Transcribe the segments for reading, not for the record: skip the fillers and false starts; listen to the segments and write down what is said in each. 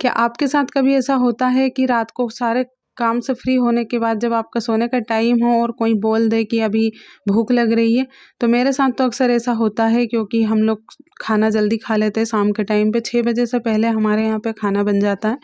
क्या आपके साथ कभी ऐसा होता है कि रात को सारे काम से फ्री होने के बाद जब आपका सोने का टाइम हो और कोई बोल दे कि अभी भूख लग रही है? तो मेरे साथ तो अक्सर ऐसा होता है, क्योंकि हम लोग खाना जल्दी खा लेते हैं शाम के टाइम पे, 6 बजे से पहले हमारे यहाँ पे खाना बन जाता है।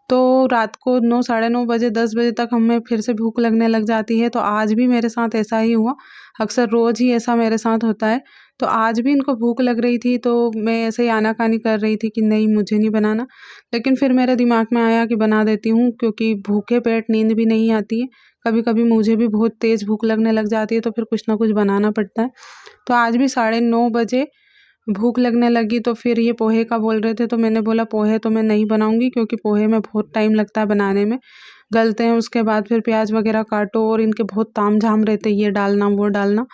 तो रात को 9 साढ़े 9 बजे 10 बजे तक हमें फिर से भूख लगने लग जाती है। तो आज भी मेरे साथ ऐसा ही हुआ। अक्सर रोज़ ही ऐसा मेरे साथ होता है। तो आज भी इनको भूख लग रही थी, तो मैं ऐसे ही आनाकानी कर रही थी कि नहीं, मुझे नहीं बनाना। लेकिन फिर मेरे दिमाग में आया कि बना देती हूँ, क्योंकि भूखे पेट नींद भी नहीं आती है। कभी-कभी मुझे भी बहुत तेज़ भूख लगने लग जाती है, तो फिर कुछ ना कुछ बनाना पड़ता है। तो आज भी साढ़े 9 बजे भूख लगने लगी, तो फिर ये पोहे का बोल रहे थे, तो मैंने बोला पोहे तो मैं नहीं बनाऊँगी, क्योंकि पोहे में बहुत टाइम लगता है बनाने में। गलते हैं, उसके बाद फिर प्याज़ वगैरह काटो और इनके बहुत तामझाम रहते हैं, ये डालना वो डालना।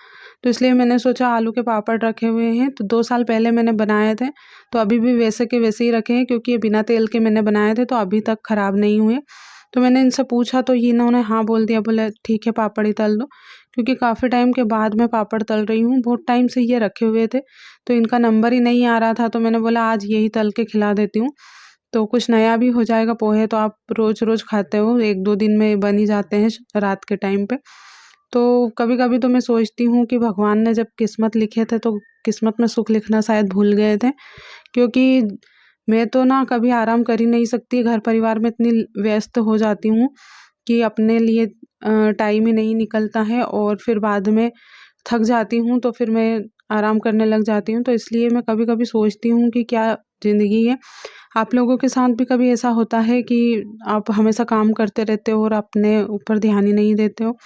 तो इसलिए मैंने सोचा आलू के पापड़ रखे हुए हैं, तो 2 साल पहले मैंने बनाए थे, तो अभी भी वैसे के वैसे ही रखे हैं, क्योंकि ये बिना तेल के मैंने बनाए थे, तो अभी तक खराब नहीं हुए। तो मैंने इनसे पूछा तो इन्होंने हाँ बोल दिया, बोले ठीक है पापड़ ही तल दो, क्योंकि काफ़ी टाइम के बाद मैं पापड़ तल रही हूँ। बहुत टाइम से ये रखे हुए थे, तो इनका नंबर ही नहीं आ रहा था, तो मैंने बोला आज यही तल के खिला देती हूँ, तो कुछ नया भी हो जाएगा। पोहे तो आप रोज़-रोज़ खाते हो, 1-2 दिन में बन ही जाते हैं रात के टाइम पे। तो कभी-कभी तो मैं सोचती हूँ कि भगवान ने जब किस्मत लिखे थे, तो किस्मत में सुख लिखना शायद भूल गए थे, क्योंकि मैं तो ना कभी आराम कर ही नहीं सकती, घर परिवार में इतनी व्यस्त हो जाती हूँ कि अपने लिए टाइम ही नहीं निकलता है, और फिर बाद में थक जाती हूँ, तो फिर मैं आराम करने लग जाती हूँ। तो इसलिए मैं कभी-कभी सोचती हूँ कि क्या ज़िंदगी है? आप लोगों के साथ भी कभी ऐसा होता है कि आप हमेशा काम करते रहते हो और अपने ऊपर ध्यान ही नहीं देते हो?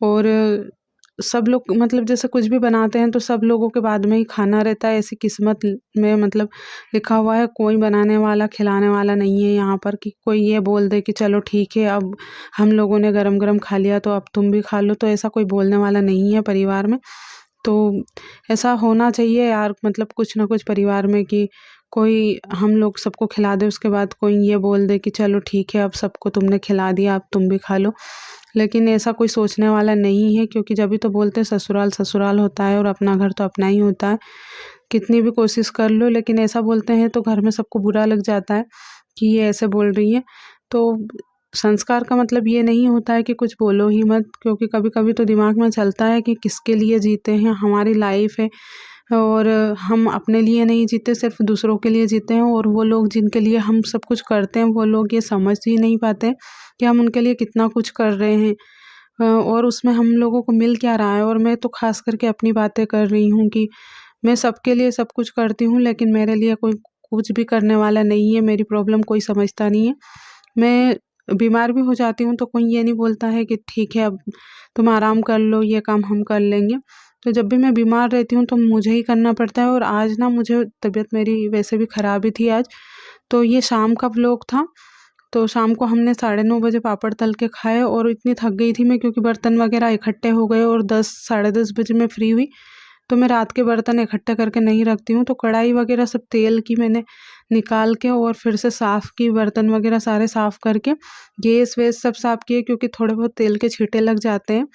और सब लोग मतलब जैसे कुछ भी बनाते हैं, तो सब लोगों के बाद में ही खाना रहता है, ऐसी किस्मत में मतलब लिखा हुआ है। कोई बनाने वाला, खिलाने वाला नहीं है यहाँ पर कि कोई ये बोल दे कि चलो ठीक है, अब हम लोगों ने गरम-गरम खा लिया, तो अब तुम भी खा लो, तो ऐसा कोई बोलने वाला नहीं है परिवार में। तो ऐसा होना चाहिए यार, मतलब कुछ ना कुछ परिवार में कि कोई हम लोग सबको खिला दे, उसके बाद कोई ये बोल दे कि चलो ठीक है, अब सबको तुमने खिला दिया, अब तुम भी खा लो। लेकिन ऐसा कोई सोचने वाला नहीं है, क्योंकि जभी तो बोलते हैं ससुराल ससुराल होता है और अपना घर तो अपना ही होता है। कितनी भी कोशिश कर लो, लेकिन ऐसा बोलते हैं तो घर में सबको बुरा लग जाता है कि ये ऐसे बोल रही है। तो संस्कार का मतलब ये नहीं होता है कि कुछ बोलो ही मत, क्योंकि कभी-कभी तो दिमाग में चलता है कि किसके लिए जीते हैं, हमारी लाइफ है और हम अपने लिए नहीं जीते, सिर्फ़ दूसरों के लिए जीते हैं, और वो लोग जिनके लिए हम सब कुछ करते हैं, वो लोग ये समझ ही नहीं पाते कि हम उनके लिए कितना कुछ कर रहे हैं। और उसमें हम लोगों को मिल क्या रहा है। और मैं तो ख़ास करके अपनी बातें कर रही हूँ कि मैं सबके लिए सब कुछ करती हूँ, लेकिन मेरे लिए कोई कुछ भी करने वाला नहीं है, मेरी प्रॉब्लम कोई समझता नहीं है। मैं बीमार भी हो जाती हूँ, तो कोई ये नहीं बोलता है कि ठीक है अब तुम आराम कर लो, ये काम हम कर लेंगे। तो जब भी मैं बीमार रहती हूँ, तो मुझे ही करना पड़ता है, और आज ना मुझे तबीयत मेरी वैसे भी ख़राब ही थी आज। तो ये शाम का व्लॉग था, तो शाम को हमने साढ़े 9 बजे पापड़ तल के खाए, और इतनी थक गई थी मैं, क्योंकि बर्तन वग़ैरह इकट्ठे हो गए, और 10 साढ़े 10 बजे मैं फ्री हुई। तो मैं रात के बर्तन इकट्ठे करके नहीं रखती हूँ, तो कढ़ाई वग़ैरह सब तेल की मैंने निकाल के और फिर से साफ़ की, बर्तन वग़ैरह सारे साफ़ करके, गैस-वैस सब साफ़ किए, क्योंकि थोड़े बहुत तेल के छींटे लग जाते हैं।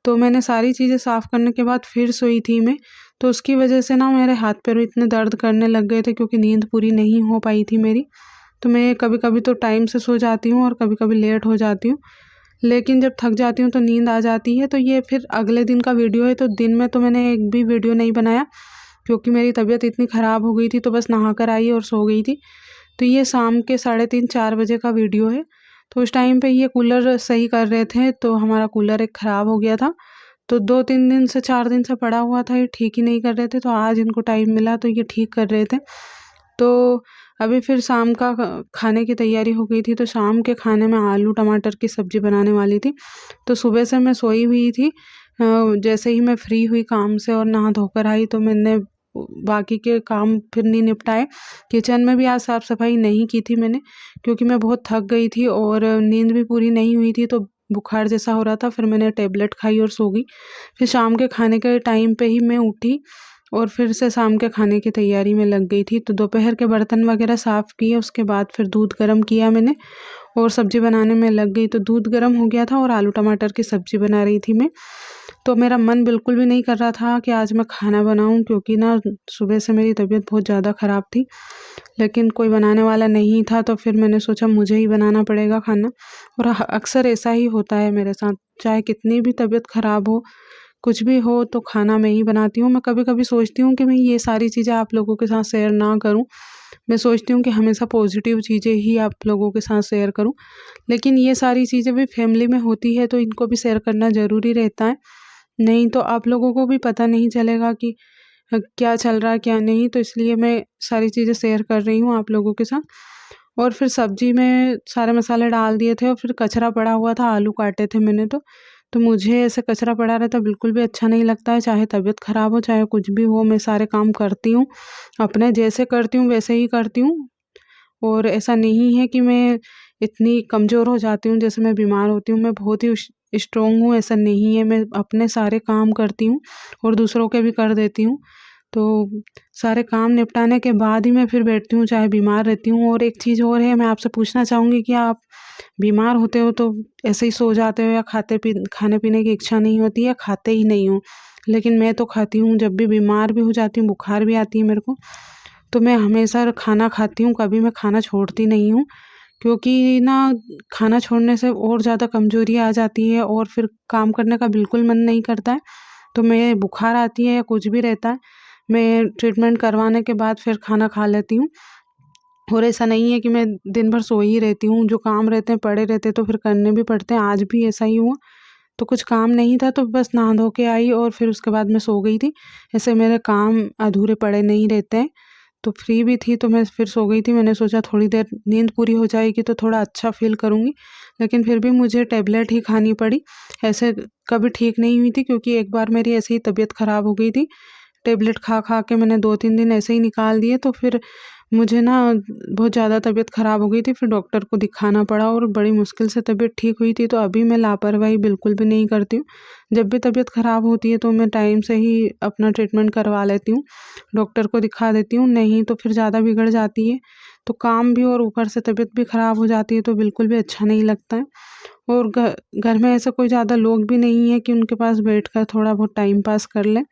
तो मैंने सारी चीज़ें साफ़ करने के बाद फिर सोई थी मैं, तो उसकी वजह से ना मेरे हाथ-पैर इतने दर्द करने लग गए थे, क्योंकि नींद पूरी नहीं हो पाई थी मेरी। तो मैं कभी-कभी तो टाइम से सो जाती हूँ और कभी-कभी लेट हो जाती हूँ। लेकिन जब थक जाती हूँ तो नींद आ जाती है, तो ये फिर अगले दिन का वीडियो है, तो दिन में तो मैंने एक भी वीडियो नहीं बनाया, क्योंकि मेरी तबीयत इतनी ख़राब हो गई थी, तो बस नहा कर आई और सो गई थी। तो ये शाम के साढ़े 3-4 बजे का वीडियो है। तो उस टाइम पे ये कूलर सही कर रहे थे, तो हमारा कूलर एक ख़राब हो गया था। तो 2-3 दिन से 4 दिन से पड़ा हुआ था, ये ठीक ही नहीं कर रहे थे, तो आज इनको टाइम मिला तो ये ठीक कर रहे थे। तो अभी फिर शाम का खाने की तैयारी हो गई थी, तो शाम के खाने में आलू टमाटर की सब्ज़ी बनाने वाली थी। तो सुबह से मैं सोई हुई थी। जैसे ही मैं फ्री हुई काम से और नहा धोकर आई, तो मैंने बाकी के काम फिर नहीं निपटाए। किचन में भी आज साफ़-सफ़ाई नहीं की थी मैंने, क्योंकि मैं बहुत थक गई थी और नींद भी पूरी नहीं हुई थी, तो बुखार जैसा हो रहा था। फिर मैंने टैबलेट खाई और सो गई। फिर शाम के खाने के टाइम पे ही मैं उठी और फिर से शाम के खाने की तैयारी में लग गई थी। तो दोपहर के बर्तन वग़ैरह साफ़ किए, उसके बाद फिर दूध गर्म किया मैंने और सब्ज़ी बनाने में लग गई। तो दूध गर्म हो गया था और आलू टमाटर की सब्ज़ी बना रही थी मैं। तो मेरा मन बिल्कुल भी नहीं कर रहा था कि आज मैं खाना बनाऊं, क्योंकि ना सुबह से मेरी तबीयत बहुत ज़्यादा ख़राब थी। लेकिन कोई बनाने वाला नहीं था, तो फिर मैंने सोचा मुझे ही बनाना पड़ेगा खाना। और अक्सर ऐसा ही होता है मेरे साथ, चाहे कितनी भी तबीयत ख़राब हो, कुछ भी हो, तो खाना मैं ही बनाती हूँ। मैं कभी-कभी सोचती हूँ कि मैं ये सारी चीज़ें आप लोगों के साथ शेयर ना करूँ। मैं सोचती हूँ कि हमेशा पॉज़िटिव चीज़ें ही आप लोगों के साथ शेयर करूँ। लेकिन ये सारी चीज़ें भी फैमिली में होती है, तो इनको भी शेयर करना ज़रूरी रहता है। नहीं तो आप लोगों को भी पता नहीं चलेगा कि क्या चल रहा है, क्या नहीं। तो इसलिए मैं सारी चीज़ें शेयर कर रही हूँ आप लोगों के साथ। और फिर सब्ज़ी में सारे मसाले डाल दिए थे और फिर कचरा पड़ा हुआ था, आलू काटे थे मैंने तो मुझे ऐसे कचरा पड़ा रहता बिल्कुल भी अच्छा नहीं लगता है। चाहे तबीयत ख़राब हो, चाहे कुछ भी हो, मैं सारे काम करती हूँ। अपने जैसे करती हूँ वैसे ही करती हूँ। और ऐसा नहीं है कि मैं इतनी कमज़ोर हो जाती हूँ, जैसे मैं बीमार होती हूँ। मैं बहुत ही स्ट्रॉन्ग हूँ, ऐसा नहीं है। मैं अपने सारे काम करती हूँ और दूसरों के भी कर देती हूँ। तो सारे काम निपटाने के बाद ही मैं फिर बैठती हूँ, चाहे बीमार रहती हूँ। और एक चीज़ और है, मैं आपसे पूछना चाहूँगी कि आप बीमार होते हो तो ऐसे ही सो जाते हो, या खाने पीने की इच्छा नहीं होती, या खाते ही नहीं हो? लेकिन मैं तो खाती हूँ, जब भी बीमार भी हो जाती हूँ, बुखार भी आती है मेरे को, तो मैं हमेशा खाना खाती हूँ, कभी मैं खाना छोड़ती नहीं हूँ। क्योंकि ना खाना छोड़ने से और ज़्यादा कमज़ोरी आ जाती है और फिर काम करने का बिल्कुल मन नहीं करता है। तो मैं बुखार आती है या कुछ भी रहता है, मैं ट्रीटमेंट करवाने के बाद फिर खाना खा लेती हूँ। और ऐसा नहीं है कि मैं दिन भर सोई ही रहती हूँ, जो काम रहते हैं पड़े रहते हैं तो फिर करने भी पड़ते हैं। आज भी ऐसा ही हुआ, तो कुछ काम नहीं था तो बस नहा धो के आई और फिर उसके बाद मैं सो गई थी। ऐसे मेरे काम अधूरे पड़े नहीं रहते हैं। तो फ्री भी थी तो मैं फिर सो गई थी। मैंने सोचा थोड़ी देर नींद पूरी हो जाएगी तो थोड़ा अच्छा फ़ील करूँगी। लेकिन फिर भी मुझे टैबलेट ही खानी पड़ी। ऐसे कभी ठीक नहीं हुई थी, क्योंकि एक बार मेरी ऐसे ही तबीयत ख़राब हो गई थी। टैबलेट खा-खा के मैंने 2-3 दिन ऐसे ही निकाल दिए, तो फिर मुझे ना बहुत ज़्यादा तबीयत ख़राब हो गई थी। फिर डॉक्टर को दिखाना पड़ा और बड़ी मुश्किल से तबीयत ठीक हुई थी। तो अभी मैं लापरवाही बिल्कुल भी नहीं करती हूँ। जब भी तबीयत ख़राब होती है तो मैं टाइम से ही अपना ट्रीटमेंट करवा लेती हूँ, डॉक्टर को दिखा देती हूँ। नहीं तो फिर ज़्यादा बिगड़ जाती है, तो काम भी और ऊपर से तबीयत भी ख़राब हो जाती है, तो बिल्कुल भी अच्छा नहीं लगता है। और घर में ऐसा कोई ज़्यादा लोग भी नहीं है कि उनके पास बैठकर थोड़ा बहुत टाइम पास कर लें।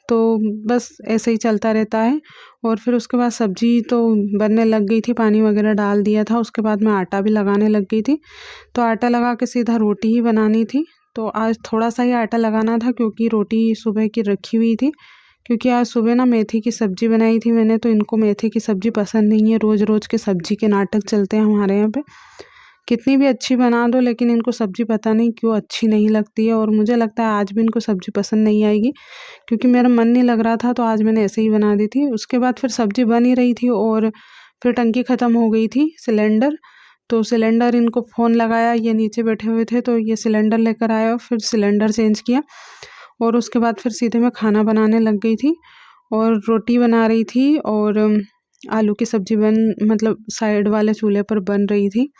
तो बस ऐसे ही चलता रहता है। और फिर उसके बाद सब्ज़ी तो बनने लग गई थी, पानी वगैरह डाल दिया था। उसके बाद मैं आटा भी लगाने लग गई थी। तो आटा लगा के सीधा रोटी ही बनानी थी। तो आज थोड़ा-सा ही आटा लगाना था, क्योंकि रोटी सुबह की रखी हुई थी। क्योंकि आज सुबह ना मेथी की सब्ज़ी बनाई थी मैंने, तो इनको मेथी की सब्ज़ी पसंद नहीं है। रोज़-रोज़ के सब्ज़ी के नाटक चलते हैं हमारे यहाँ पे। कितनी भी अच्छी बना दो, लेकिन इनको सब्ज़ी पता नहीं क्यों अच्छी नहीं लगती है। और मुझे लगता है आज भी इनको सब्ज़ी पसंद नहीं आएगी, क्योंकि मेरा मन नहीं लग रहा था तो आज मैंने ऐसे ही बना दी थी। उसके बाद फिर सब्ज़ी बन ही रही थी और फिर टंकी ख़त्म हो गई थी, सिलेंडर। तो सिलेंडर इनको फ़ोन लगाया, ये नीचे बैठे हुए थे तो ये सिलेंडर लेकर आए और फिर सिलेंडर चेंज किया। और उसके बाद फिर सीधे मैं खाना बनाने लग गई थी और रोटी बना रही थी। और आलू की सब्ज़ी मतलब साइड वाले चूल्हे पर बन रही थी।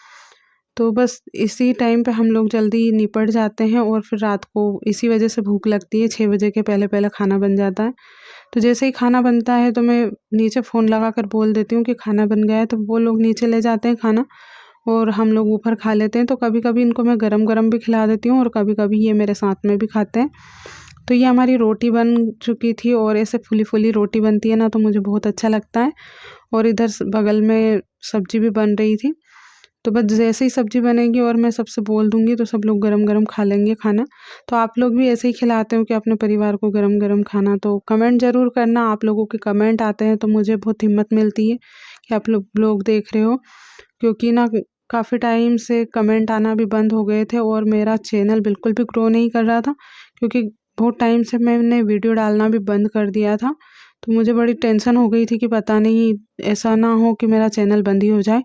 तो बस इसी टाइम पे हम लोग जल्दी निपट जाते हैं और फिर रात को इसी वजह से भूख लगती है, 6 बजे के पहले-पहले खाना बन जाता है। तो जैसे ही खाना बनता है तो मैं नीचे फ़ोन लगाकर बोल देती हूँ कि खाना बन गया है, तो वो लोग नीचे ले जाते हैं खाना और हम लोग ऊपर खा लेते हैं। तो कभी-कभी इनको मैं गरम-गरम भी खिला देती हूँ और कभी-कभी ये मेरे साथ में भी खाते हैं। तो ये हमारी रोटी बन चुकी थी और ऐसे फूली-फूली रोटी बनती है ना, तो मुझे बहुत अच्छा लगता है। और इधर बगल में सब्ज़ी भी बन रही थी। तो बस जैसे ही सब्ज़ी बनेगी और मैं सबसे बोल दूँगी तो सब लोग गरम-गरम खा लेंगे खाना। तो आप लोग भी ऐसे ही खिलाते हो कि अपने परिवार को गरम-गरम खाना? तो कमेंट ज़रूर करना, आप लोगों के कमेंट आते हैं तो मुझे बहुत हिम्मत मिलती है कि आप लोग देख रहे हो। क्योंकि ना काफ़ी टाइम से कमेंट आना भी बंद हो गए थे और मेरा चैनल बिल्कुल भी ग्रो नहीं कर रहा था, क्योंकि बहुत टाइम से मैंने वीडियो डालना भी बंद कर दिया था। तो मुझे बड़ी टेंशन हो गई थी कि पता नहीं ऐसा ना हो कि मेरा चैनल बंद ही हो जाए,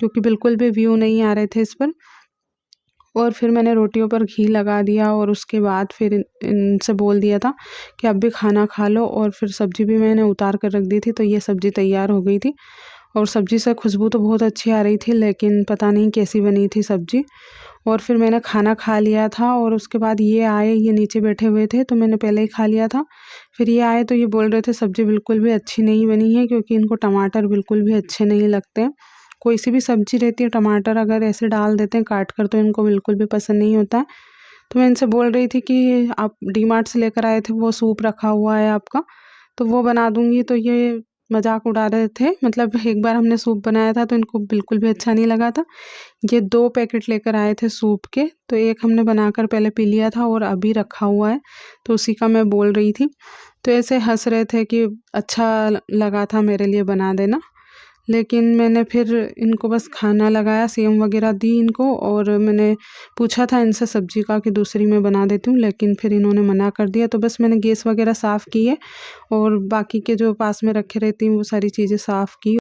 क्योंकि बिल्कुल भी व्यू नहीं आ रहे थे इस पर। और फिर मैंने रोटियों पर घी लगा दिया और उसके बाद फिर इनसे बोल दिया था कि अब भी खाना खा लो। और फिर सब्ज़ी भी मैंने उतार कर रख दी थी, तो ये सब्ज़ी तैयार हो गई थी। और सब्ज़ी से खुशबू तो बहुत अच्छी आ रही थी, लेकिन पता नहीं कैसी बनी थी सब्ज़ी। और फिर मैंने खाना खा लिया था और उसके बाद ये आए, ये नीचे बैठे हुए थे तो मैंने पहले ही खा लिया था। फिर ये आए तो ये बोल रहे थे सब्ज़ी बिल्कुल भी अच्छी नहीं बनी है, क्योंकि इनको टमाटर बिल्कुल भी अच्छे नहीं लगते हैं। कोई सी भी सब्ज़ी रहती है, टमाटर अगर ऐसे डाल देते हैं काट कर, तो इनको बिल्कुल भी पसंद नहीं होता है। तो मैं इनसे बोल रही थी कि आप डीमार्ट से लेकर आए थे वो सूप रखा हुआ है आपका, तो वो बना दूँगी। तो ये मज़ाक उड़ा रहे थे, मतलब एक बार हमने सूप बनाया था तो इनको बिल्कुल भी अच्छा नहीं लगा था। ये 2 पैकेट लेकर आए थे सूप के, तो एक हमने बनाकर पहले पी लिया था और अभी रखा हुआ है, तो उसी का मैं बोल रही थी। तो ऐसे हँस रहे थे कि अच्छा लगा था मेरे लिए बना देना। लेकिन मैंने फिर इनको बस खाना लगाया, सेम वगैरह दी इनको, और मैंने पूछा था इनसे सब्ज़ी का कि दूसरी मैं बना देती हूँ, लेकिन फिर इन्होंने मना कर दिया। तो बस मैंने गैस वगैरह साफ़ की है और बाकी के जो पास में रखे रहती हूँ वो सारी चीज़ें साफ़ की।